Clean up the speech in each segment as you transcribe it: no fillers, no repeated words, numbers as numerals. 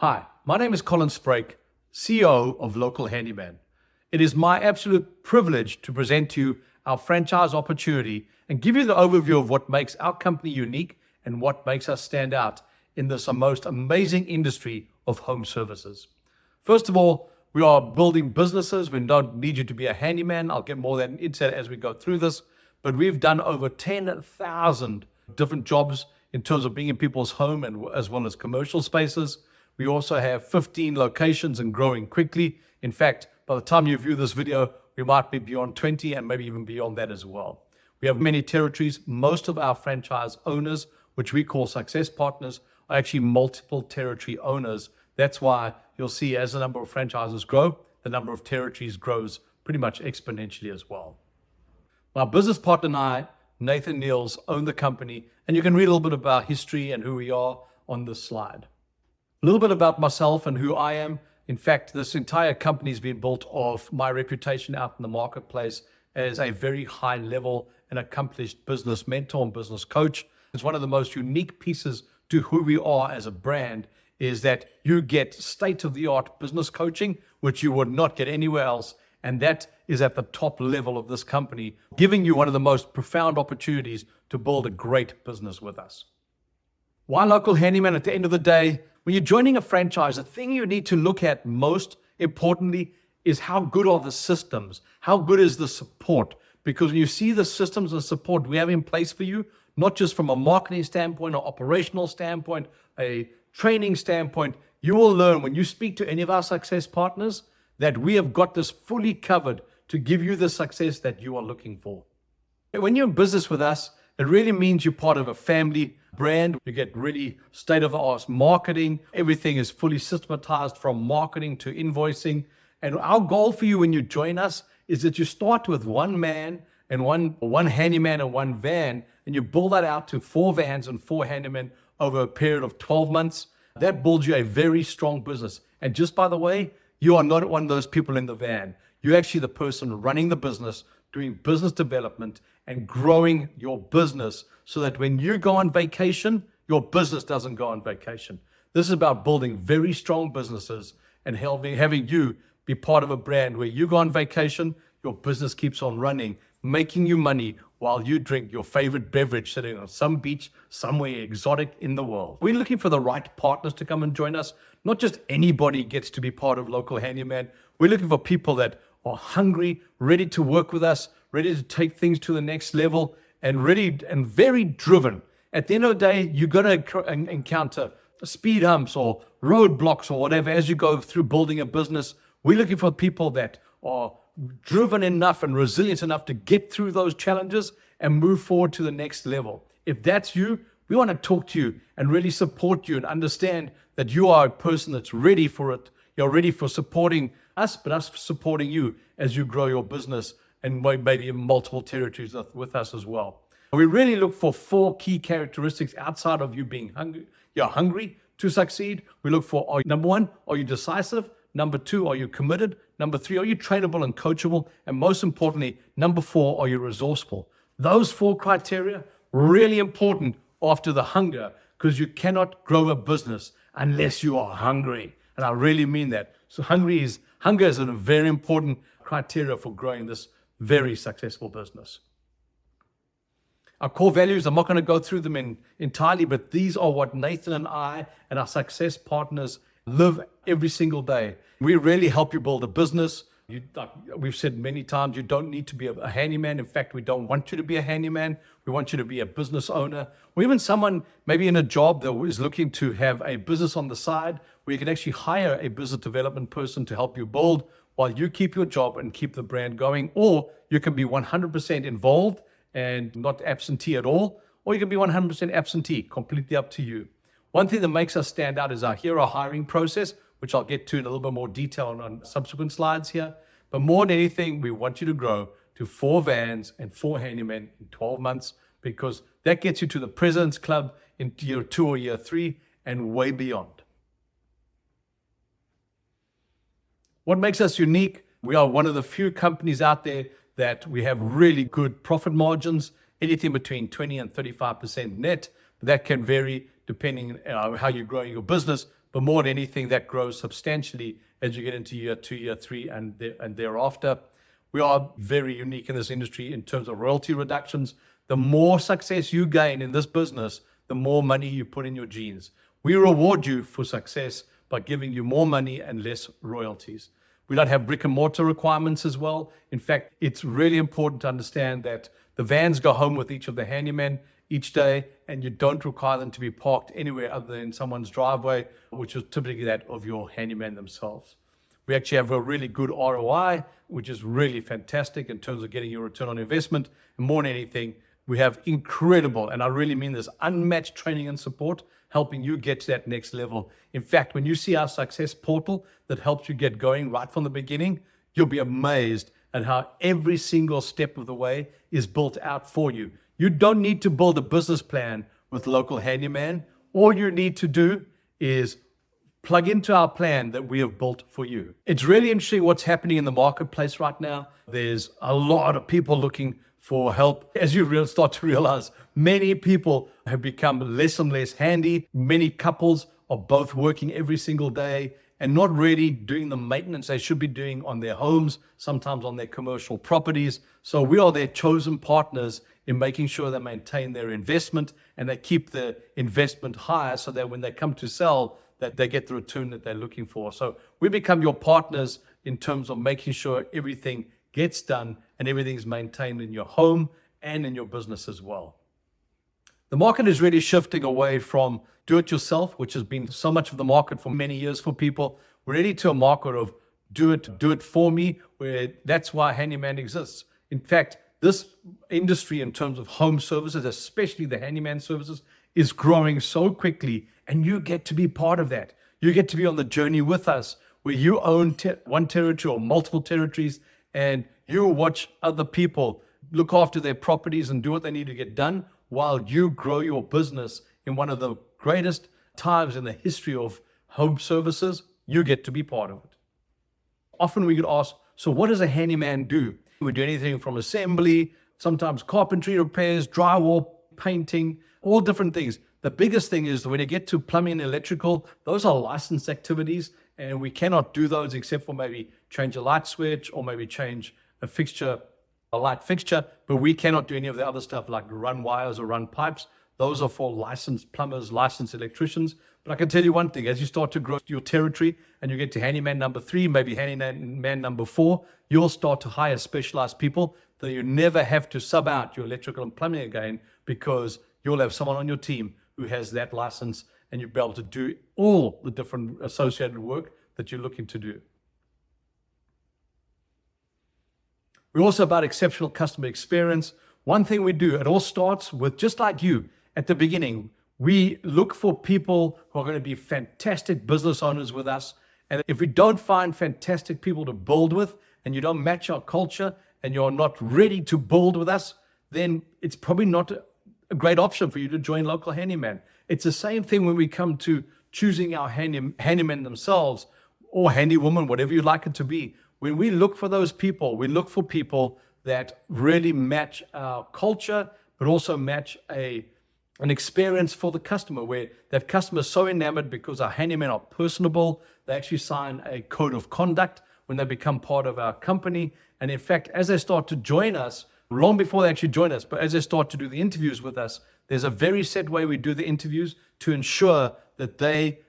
Hi, my name is Colin Sprake, CEO of Local Handyman. It is my absolute privilege to present to you our franchise opportunity and give you the overview of what makes our company unique and what makes us stand out in this most amazing industry of home services. First of all, we are building businesses. We don't need you to be a handyman. I'll get more than into that as we go through this. But we've done over 10,000 different jobs in terms of being in people's home and as well as commercial spaces. We also have 15 locations and growing quickly. In fact, by the time you view this video, we might be beyond 20 and maybe even beyond that as well. We have many territories. Most of our franchise owners, which we call Success partners, are actually multiple territory owners. That's why you'll see as the number of franchises grow, the number of territories grows pretty much exponentially as well. My business partner and I, Nathan Niels, own the company, and you can read a little bit about history and who we are on this slide. A little bit about myself and who I am. In fact, this entire company has been built off my reputation out in the marketplace as a very high level and accomplished business mentor and business coach. It's one of the most unique pieces to who we are as a brand is that you get state-of-the-art business coaching, which you would not get anywhere else. And that is at the top level of this company, giving you one of the most profound opportunities to build a great business with us. Why Local Handyman? At the end of the day, when you're joining a franchise, the thing you need to look at most importantly is how good are the systems? How good is the support? Because when you see the systems and support we have in place for you, not just from a marketing standpoint or operational standpoint, a training standpoint, you will learn when you speak to any of our success partners that we have got this fully covered to give you the success that you are looking for. When you're in business with us, it really means you're part of a family brand. You get really state-of-the-art marketing. Everything is fully systematized from marketing to invoicing. And our goal for you when you join us is that you start with one man and one handyman and one van, and you build that out to 4 vans and 4 handymen over a period of 12 months. That builds you a very strong business. And just by the way, you are not one of those people in the van. You're actually the person running the business, doing business development and growing your business so that when you go on vacation, your business doesn't go on vacation. This is about building very strong businesses and having you be part of a brand where you go on vacation, your business keeps on running, making you money while you drink your favorite beverage sitting on some beach somewhere exotic in the world. We're looking for the right partners to come and join us. Not just anybody gets to be part of Local Handyman. We're looking for people that are hungry, ready to work with us, ready to take things to the next level, and ready and very driven. At the end of the day, you're going to encounter speed humps or roadblocks or whatever as you go through building a business. We're looking for people that are driven enough and resilient enough to get through those challenges and move forward to the next level. If that's you, we want to talk to you and really support you and understand that you are a person that's ready for it. You're ready for supporting us, but us supporting you as you grow your business and maybe even multiple territories with us as well. We really look for 4 key characteristics outside of you being hungry. You're hungry to succeed. We look for, number 1, are you decisive? Number 2, are you committed? Number 3, are you trainable and coachable? And most importantly, number 4, are you resourceful? Those 4 criteria, really important after the hunger, because you cannot grow a business unless you are hungry. And I really mean that. So hunger is a very important criteria for growing this very successful business. Our core values, I'm not going to go through them entirely, but these are what Nathan and I and our success partners live every single day. We really help you build a business. We've said many times, you don't need to be a handyman. In fact, we don't want you to be a handyman. We want you to be a business owner, or even someone maybe in a job that is looking to have a business on the side where you can actually hire a business development person to help you build while you keep your job and keep the brand going. Or you can be 100% involved and not absentee at all, or you can be 100% absentee, completely up to you. One thing that makes us stand out is our hero hiring process, which I'll get to in a little bit more detail on subsequent slides here. But more than anything, we want you to grow to 4 vans and 4 handymen in 12 months, because that gets you to the President's Club in year 2 or year 3 and way beyond. What makes us unique? We are one of the few companies out there that we have really good profit margins, anything between 20 and 35% net. That can vary depending on how you're growing your business, but more than anything, that grows substantially as you get into year 2, year 3, and thereafter. We are very unique in this industry in terms of royalty reductions. The more success you gain in this business, the more money you put in your jeans. We reward you for success by giving you more money and less royalties. We don't have brick and mortar requirements as well. In fact, it's really important to understand that the vans go home with each of the handymen each day, and you don't require them to be parked anywhere other than someone's driveway, which is typically that of your handyman themselves. We actually have a really good ROI, which is really fantastic in terms of getting your return on investment. And more than anything, we have incredible, and I really mean this, unmatched training and support, helping you get to that next level. In fact, when you see our success portal that helps you get going right from the beginning, you'll be amazed at how every single step of the way is built out for you. You don't need to build a business plan with Local Handyman. All you need to do is plug into our plan that we have built for you. It's really interesting what's happening in the marketplace right now. There's a lot of people looking for help. As you start to realize, many people have become less and less handy. Many couples are both working every single day and not really doing the maintenance they should be doing on their homes, sometimes on their commercial properties. So we are their chosen partners in making sure they maintain their investment and they keep the investment higher so that when they come to sell, that they get the return that they're looking for. So we become your partners in terms of making sure everything gets done and everything's maintained in your home and in your business as well. The market is really shifting away from do-it-yourself, which has been so much of the market for many years for people, really to a market of do it for me, where that's why handyman exists. In fact, this industry in terms of home services, especially the handyman services, is growing so quickly, and you get to be part of that. You get to be on the journey with us, where you own one territory or multiple territories, and you watch other people look after their properties and do what they need to get done while you grow your business in one of the greatest times in the history of home services. You get to be part of it. Often we get asked, so what does a handyman do? We do anything from assembly, sometimes carpentry repairs, drywall, painting, all different things. The biggest thing is that when you get to plumbing and electrical, those are licensed activities, and we cannot do those except for maybe change a light switch or maybe change a light fixture, but we cannot do any of the other stuff like run wires or run pipes. Those are for licensed plumbers, licensed electricians. But I can tell you one thing, as you start to grow your territory and you get to handyman number 3, maybe handyman number 4, you'll start to hire specialized people that you never have to sub out your electrical and plumbing again, because you'll have someone on your team who has that license and you'll be able to do all the different associated work that you're looking to do. We're also about exceptional customer experience. One thing we do, it all starts with, just like you, at the beginning, we look for people who are going to be fantastic business owners with us. And if we don't find fantastic people to build with, and you don't match our culture, and you're not ready to build with us, then it's probably not a great option for you to join Local Handyman. It's the same thing when we come to choosing our handymen themselves, or handywoman, whatever you like it to be. When we look for those people, we look for people that really match our culture, but also match an experience for the customer, where that customer is so enamored because our handymen are personable. They actually sign a code of conduct when they become part of our company. And in fact, as they start to join us, long before they actually join us, but as they start to do the interviews with us, there's a very set way we do the interviews to ensure that they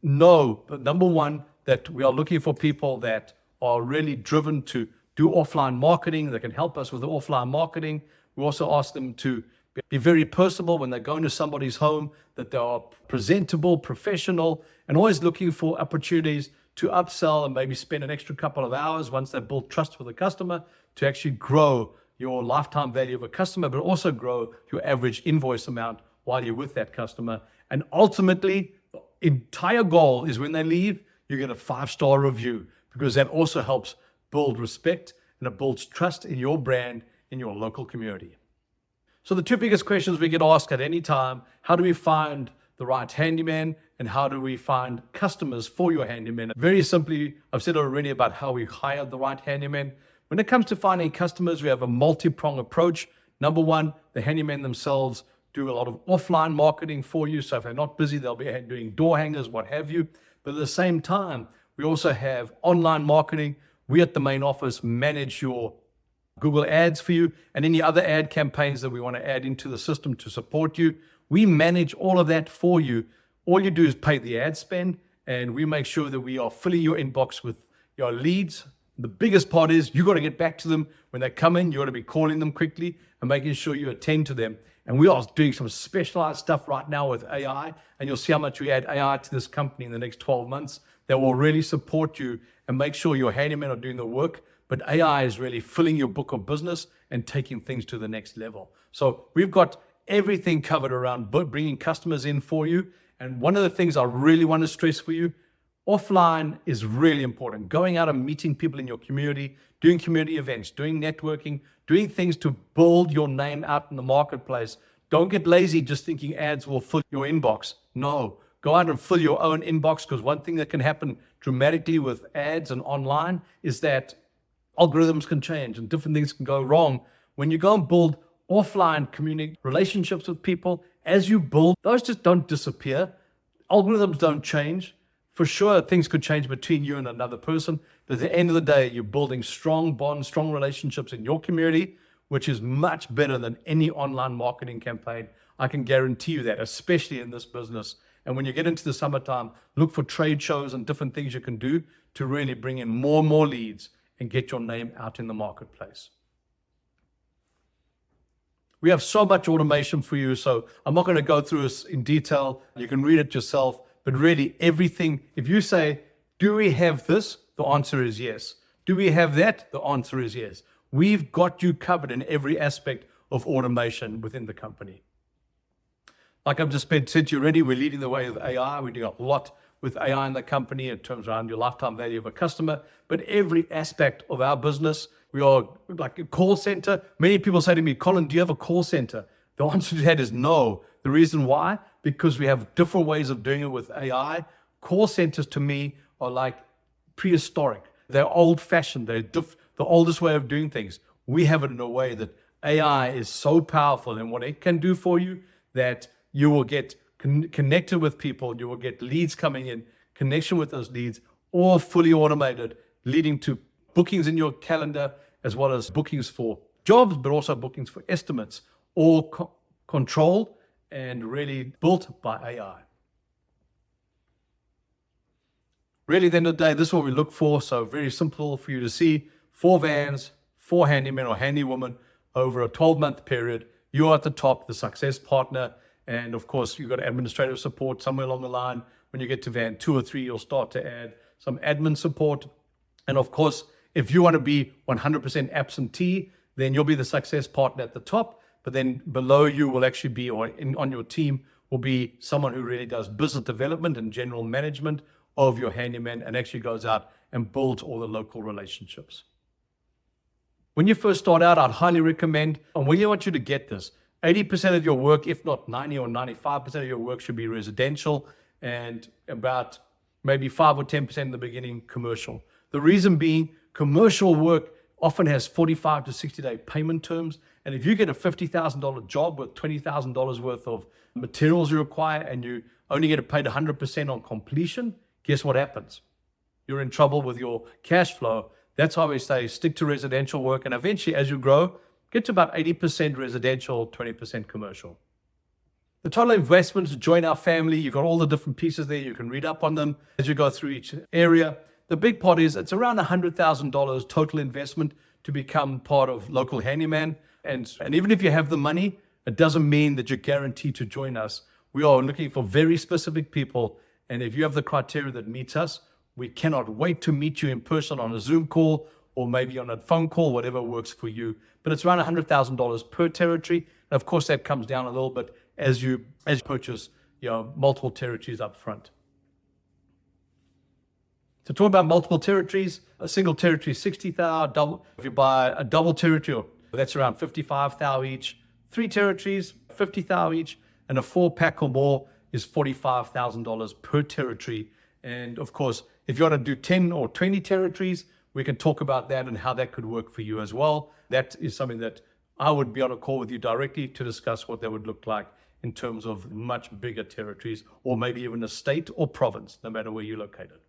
know, number one, that we are looking for people that are really driven to do offline marketing, that can help us with the offline marketing. We also ask them to be very personable when they go into somebody's home, that they are presentable, professional, and always looking for opportunities to upsell and maybe spend an extra couple of hours once they've built trust with the customer to actually grow your lifetime value of a customer, but also grow your average invoice amount while you're with that customer. And ultimately, the entire goal is when they leave, you get a 5-star review, because that also helps build respect and it builds trust in your brand, in your local community. So the 2 biggest questions we get asked at any time: how do we find the right handyman, and how do we find customers for your handyman? Very simply, I've said already about how we hire the right handyman. When it comes to finding customers, we have a multi-pronged approach. Number 1, the handymen themselves do a lot of offline marketing for you. So if they're not busy, they'll be doing door hangers, what have you. But at the same time, we also have online marketing. We at the main office manage your Google ads for you and any other ad campaigns that we want to add into the system to support you. We manage all of that for you. All you do is pay the ad spend, and we make sure that we are filling your inbox with your leads. The biggest part is you got to get back to them when they come in. You got to be calling them quickly and making sure you attend to them. And we are doing some specialized stuff right now with AI, and you'll see how much we add AI to this company in the next 12 months that will really support you and make sure your handymen are doing the work. But AI is really filling your book of business and taking things to the next level. So we've got everything covered around bringing customers in for you. And one of the things I really want to stress for you, offline is really important. Going out and meeting people in your community, doing community events, doing networking, doing things to build your name out in the marketplace. Don't get lazy just thinking ads will fill your inbox. No, go out and fill your own inbox, because one thing that can happen dramatically with ads and online is that algorithms can change and different things can go wrong. When you go and build offline community relationships with people, as you build, those just don't disappear. Algorithms don't change. For sure, things could change between you and another person, but at the end of the day, you're building strong bonds, strong relationships in your community, which is much better than any online marketing campaign. I can guarantee you that, especially in this business. And when you get into the summertime, look for trade shows and different things you can do to really bring in more and more leads and get your name out in the marketplace. We have so much automation for you, so I'm not going to go through this in detail. You can read it yourself. But really, everything, if you say, do we have this? The answer is yes. Do we have that? The answer is yes. We've got you covered in every aspect of automation within the company. Like I've just said to you already, we're leading the way with AI. We're doing a lot with AI in the company in terms around your lifetime value of a customer. But every aspect of our business, we are like a call center. Many people say to me, Colin, do you have a call center? The answer to that is no. The reason why? Because we have different ways of doing it with AI. Call centers to me are like prehistoric. They're old-fashioned. They're the oldest way of doing things. We have it in a way that AI is so powerful in what it can do for you that you will get connected with people. You will get leads coming in, connection with those leads, all fully automated, leading to bookings in your calendar, as well as bookings for jobs, but also bookings for estimates, all controlled and really built by AI. Really, at the end of the day, this is what we look for. So very simple for you to see. 4 vans, 4 handymen or handywomen over a 12-month period. You're at the top, the success partner. And of course, you've got administrative support somewhere along the line. When you get to van 2 or 3, you'll start to add some admin support. And of course, if you want to be 100% absentee, then you'll be the success partner at the top. But then below you will actually be, on your team, will be someone who really does business development and general management of your handyman and actually goes out and builds all the local relationships. When you first start out, I'd highly recommend, and we want you to get this, 80% of your work, if not 90 or 95% of your work should be residential, and about maybe 5 or 10% in the beginning commercial. The reason being, commercial work often has 45 to 60-day payment terms. And if you get a $50,000 job with $20,000 worth of materials you require and you only get paid 100% on completion, guess what happens? You're in trouble with your cash flow. That's why we say stick to residential work. And eventually, as you grow, get to about 80% residential, 20% commercial. The total investment to join our family, you've got all the different pieces there. You can read up on them as you go through each area. The big part is it's around $100,000 total investment to become part of Local Handyman. And even if you have the money, it doesn't mean that you're guaranteed to join us. We are looking for very specific people. And if you have the criteria that meets us, we cannot wait to meet you in person on a Zoom call or maybe on a phone call, whatever works for you. But it's around $100,000 per territory. And of course, that comes down a little bit as you purchase multiple territories up front. So talking about multiple territories, a single territory is $60,000. If you buy a double territory, that's around $55,000 each. 3 territories, $50,000 each, and a 4-pack or more is $45,000 per territory. And of course, if you want to do 10 or 20 territories, we can talk about that and how that could work for you as well. That is something that I would be on a call with you directly to discuss what that would look like in terms of much bigger territories, or maybe even a state or province, no matter where you're located.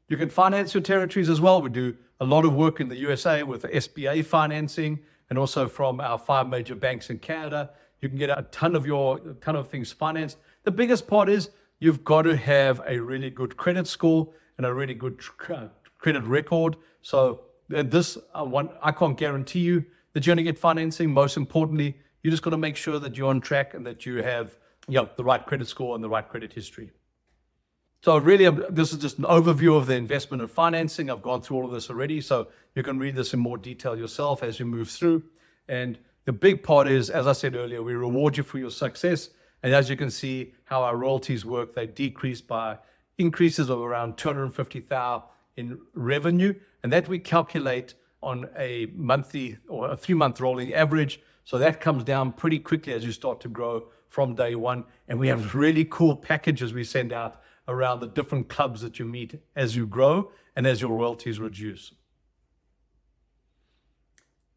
You can finance your territories as well. We do a lot of work in the USA with the SBA financing, and also from our 5 major banks in Canada. You can get a ton of things financed. The biggest part is you've got to have a really good credit score and a really good credit record. So this one, I can't guarantee you that you're going to get financing. Most importantly, you just got to make sure that you're on track and that you have the right credit score and the right credit history. So really, this is just an overview of the investment and financing. I've gone through all of this already, so you can read this in more detail yourself as you move through. And the big part is, as I said earlier, we reward you for your success. And as you can see how our royalties work, they decrease by increases of around $250,000 in revenue. And that we calculate on a monthly or a 3-month rolling average. So that comes down pretty quickly as you start to grow from day one. And we have really cool packages we send out around the different clubs that you meet as you grow and as your royalties reduce.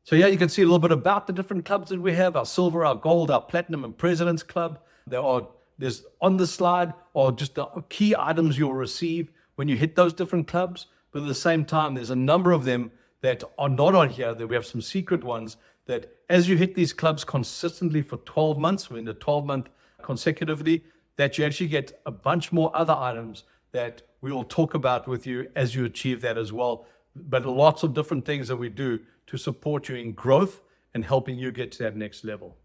So yeah, you can see a little bit about the different clubs that we have, our silver, our gold, our platinum, and President's Club. There's on the slide are just the key items you'll receive when you hit those different clubs. But at the same time, there's a number of them that are not on here, that we have some secret ones that as you hit these clubs consistently for 12 months, we're in the 12-month consecutively, that you actually get a bunch more other items that we will talk about with you as you achieve that as well. But lots of different things that we do to support you in growth and helping you get to that next level.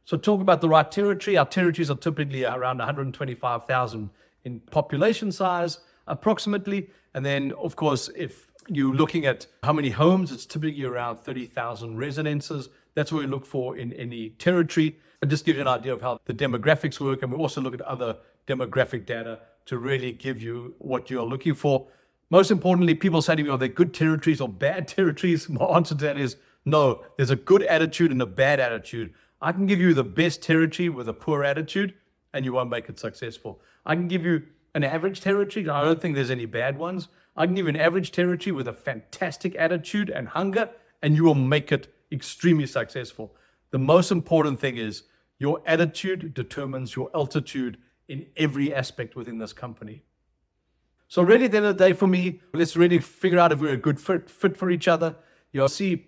So talk about the right territory. Our territories are typically around 125,000 in population size, approximately. And then, of course, if you're looking at how many homes, it's typically around 30,000 residences. That's what we look for in any territory. It just gives you an idea of how the demographics work. And we also look at other demographic data to really give you what you're looking for. Most importantly, people say to me, are there good territories or bad territories? My answer to that is no. There's a good attitude and a bad attitude. I can give you the best territory with a poor attitude, and you won't make it successful. I can give you an average territory. I don't think there's any bad ones. I can give you an average territory with a fantastic attitude and hunger, and you will make it extremely successful. The most important thing is your attitude determines your altitude in every aspect within this company. So really at the end of the day for me, let's really figure out if we're a good fit for each other. You'll see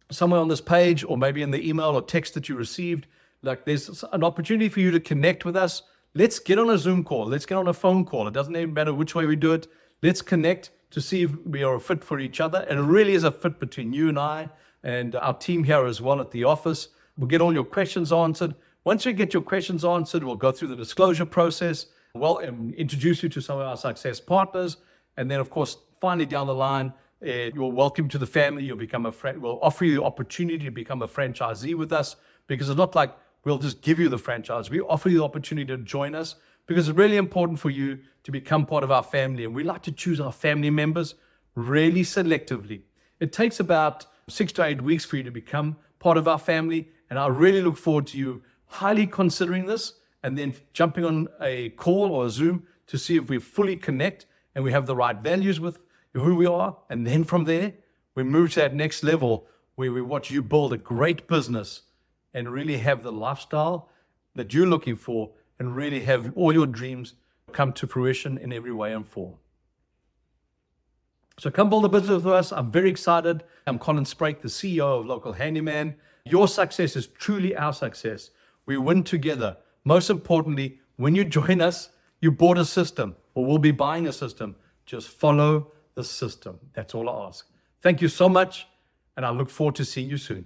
somewhere on this page or maybe in the email or text that you received, like there's an opportunity for you to connect with us. Let's get on a Zoom call. Let's get on a phone call. It doesn't even matter which way we do it. Let's connect to see if we are a fit for each other. And it really is a fit between you and I and our team here as well at the office. We'll get all your questions answered. Once you get your questions answered, we'll go through the disclosure process. We'll introduce you to some of our success partners. And then, of course, finally down the line, you're welcome to the family. You'll become a friend. We'll offer you the opportunity to become a franchisee with us, because it's not like we'll just give you the franchise. We offer you the opportunity to join us because it's really important for you to become part of our family. And we like to choose our family members really selectively. It takes about 6 to 8 weeks for you to become part of our family. And I really look forward to you highly considering this and then jumping on a call or a Zoom to see if we fully connect and we have the right values with who we are. And then from there, we move to that next level where we watch you build a great business and really have the lifestyle that you're looking for and really have all your dreams come to fruition in every way and form. So come build a business with us. I'm very excited. I'm Colin Sprake, the CEO of Local Handyman. Your success is truly our success. We win together. Most importantly, when you join us, you bought a system or will be buying a system. Just follow the system. That's all I ask. Thank you so much, and I look forward to seeing you soon.